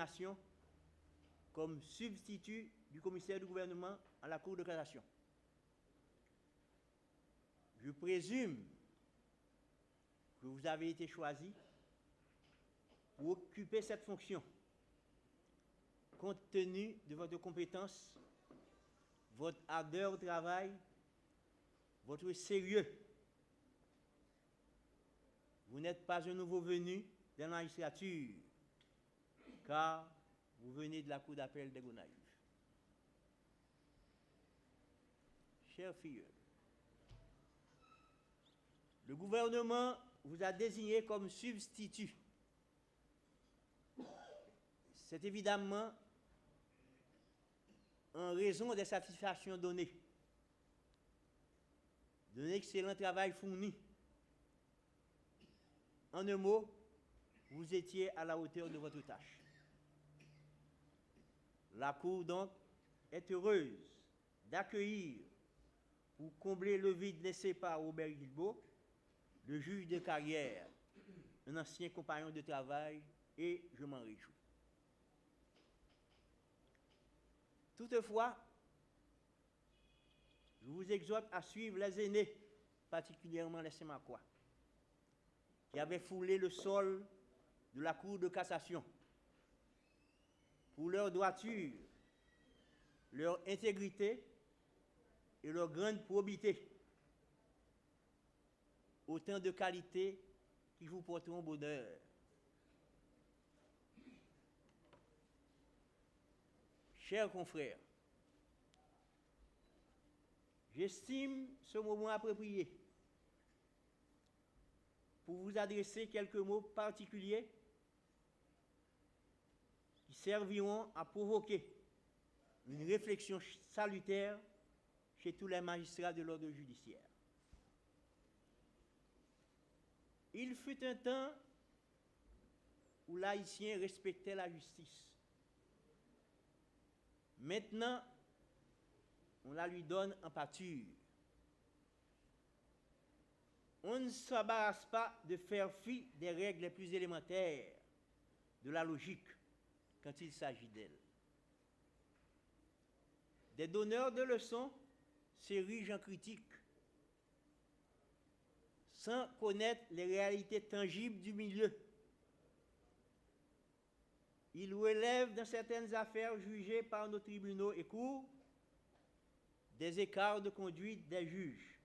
nomination comme substitut du commissaire du gouvernement à la Cour de cassation. Je présume que vous avez été choisi pour occuper cette fonction, compte tenu de votre compétence, votre ardeur au travail, votre sérieux. Vous n'êtes pas un nouveau venu dans la magistrature, car vous venez de la Cour d'appel des Gonaïves. Chers filles, le gouvernement vous a désigné comme substitut. C'est évidemment en raison des satisfactions données, de l'excellent travail fourni. En un mot, vous étiez à la hauteur de votre tâche. La Cour, donc, est heureuse d'accueillir, pour combler le vide laissé par Robert Guilbault, le juge de carrière, un ancien compagnon de travail, et je m'en réjouis. Toutefois, je vous exhorte à suivre les aînés, particulièrement les Sémacois, qui avaient foulé le sol de la Cour de cassation pour leur droiture, leur intégrité et leur grande probité. Autant de qualités qui vous porteront bonheur. Chers confrères, j'estime ce moment approprié pour vous adresser quelques mots particuliers qui serviront à provoquer une réflexion salutaire chez tous les magistrats de l'ordre judiciaire. Il fut un temps où l'Haïtien respectait la justice. Maintenant, on la lui donne en pâture. On ne s'embarrasse pas de faire fi des règles les plus élémentaires de la logique quand il s'agit d'elle. Des donneurs de leçons s'érigent en critiques sans connaître les réalités tangibles du milieu. Ils relèvent dans certaines affaires jugées par nos tribunaux et cours des écarts de conduite des juges,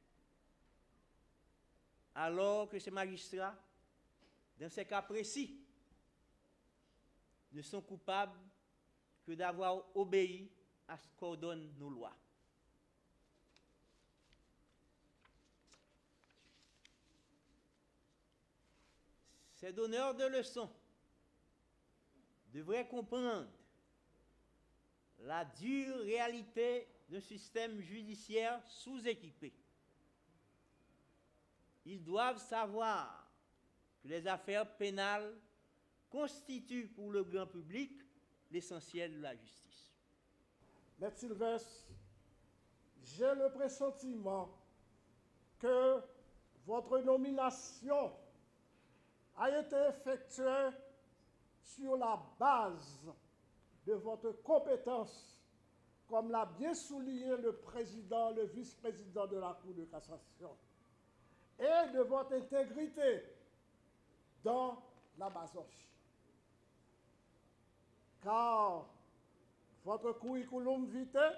alors que ces magistrats, dans ces cas précis, ne sont coupables que d'avoir obéi à ce qu'ordonnent nos lois. Ces donneurs de leçons devraient comprendre la dure réalité d'un système judiciaire sous-équipé. Ils doivent savoir que les affaires pénales constituent pour le grand public l'essentiel de la justice. Maître Sylvestre, j'ai le pressentiment que votre nomination a été effectuée sur la base de votre compétence, comme l'a bien souligné le président, le vice-président de la Cour de cassation, et de votre intégrité dans la basoche. Car votre curriculum vitae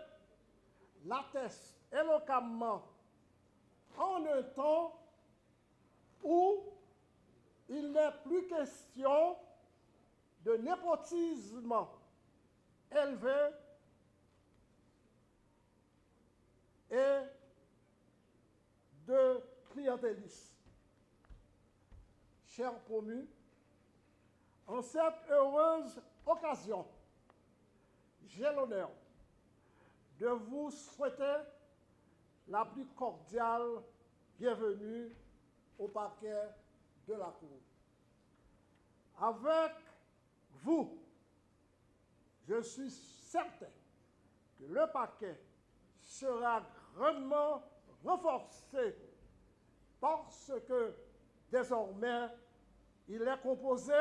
l'atteste éloquemment en un temps où il n'est plus question de népotisme élevé et de clientélisme. Chers promus, en cette heureuse occasion, j'ai l'honneur de vous souhaiter la plus cordiale bienvenue au parquet de la Cour. Avec vous, je suis certain que le parquet sera grandement renforcé parce que désormais, il est composé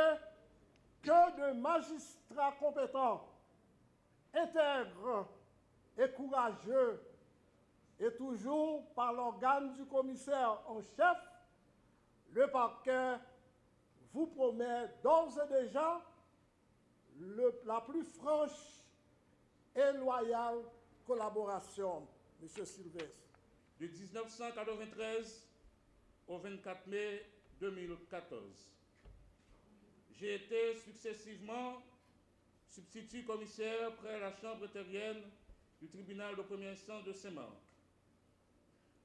que de magistrats compétents, intègres et courageux, et toujours par l'organe du commissaire en chef, le parquet vous promet d'ores et déjà la plus franche et loyale collaboration. Monsieur Sylvestre. De 1993 au 24 mai 2014, j'ai été successivement substitut commissaire près la chambre terrienne du tribunal de première instance de Saint-Marc,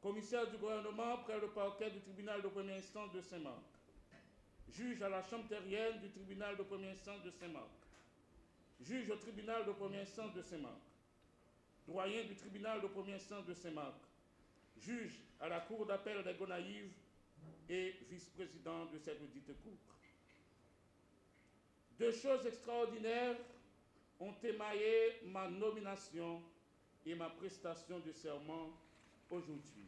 commissaire du gouvernement près le parquet du tribunal de première instance de Saint-Marc, juge à la chambre terrienne du tribunal de première instance de Saint-Marc, juge au tribunal de première instance de Saint-Marc, doyen du tribunal de première instance de Saint-Marc, juge à la cour d'appel des Gonaïves et vice-président de cette dite cour. Deux choses extraordinaires ont émaillé ma nomination et ma prestation de serment aujourd'hui.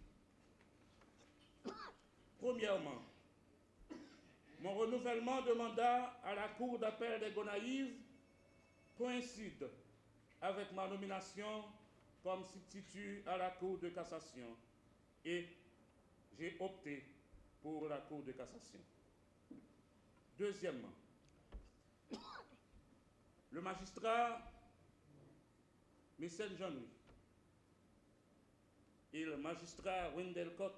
Premièrement, mon renouvellement de mandat à la cour d'appel des Gonaïves coïncide avec ma nomination comme substitut à la Cour de cassation et j'ai opté pour la Cour de cassation. Deuxièmement, le magistrat Mécène Jean-Louis et le magistrat Wendell Koch,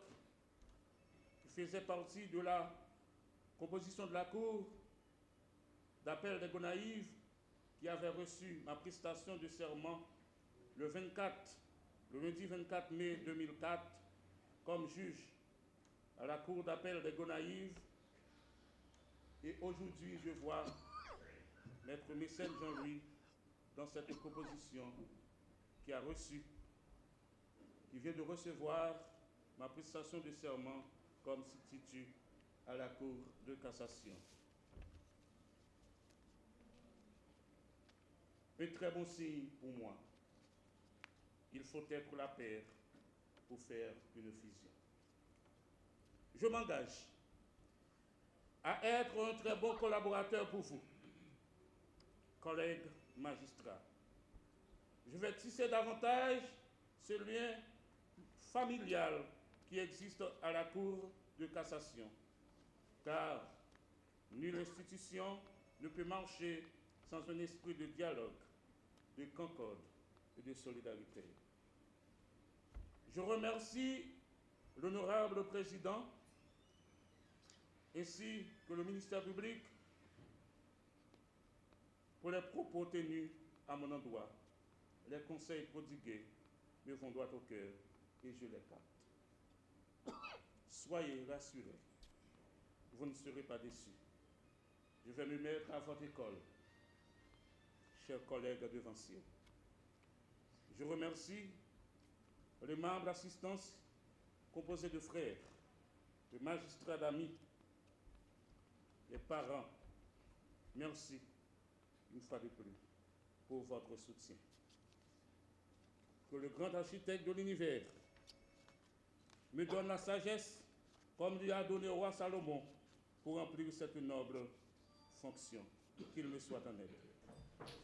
qui faisaient partie de la composition de la Cour d'appel des Gonaïves, qui avait reçu ma prestation de serment le lundi 24 mai 2004, comme juge à la Cour d'appel des Gonaïves. Et aujourd'hui, je vois Maître Mécène Jean-Louis dans cette composition qui vient de recevoir ma prestation de serment comme substitut à la Cour de cassation. Un très bon signe pour moi. Il faut être la paire pour faire une fusion. Je m'engage à être un très bon collaborateur pour vous, collègues magistrats. Je vais tisser davantage ce lien familial qui existe à la Cour de cassation, car nulle institution ne peut marcher sans un esprit de dialogue, de concorde et de solidarité. Je remercie l'honorable président ainsi que le ministère public pour les propos tenus à mon endroit. Les conseils prodigués me vont droit au cœur et je les capte. Soyez rassurés, vous ne serez pas déçus. Je vais me mettre à votre école, chers collègues devanciers. Je remercie les membres d'assistance composés de frères, de magistrats, d'amis, les parents. Merci une fois de plus pour votre soutien. Que le grand architecte de l'univers me donne la sagesse comme lui a donné au roi Salomon pour remplir cette noble fonction. Qu'il me soit en aide.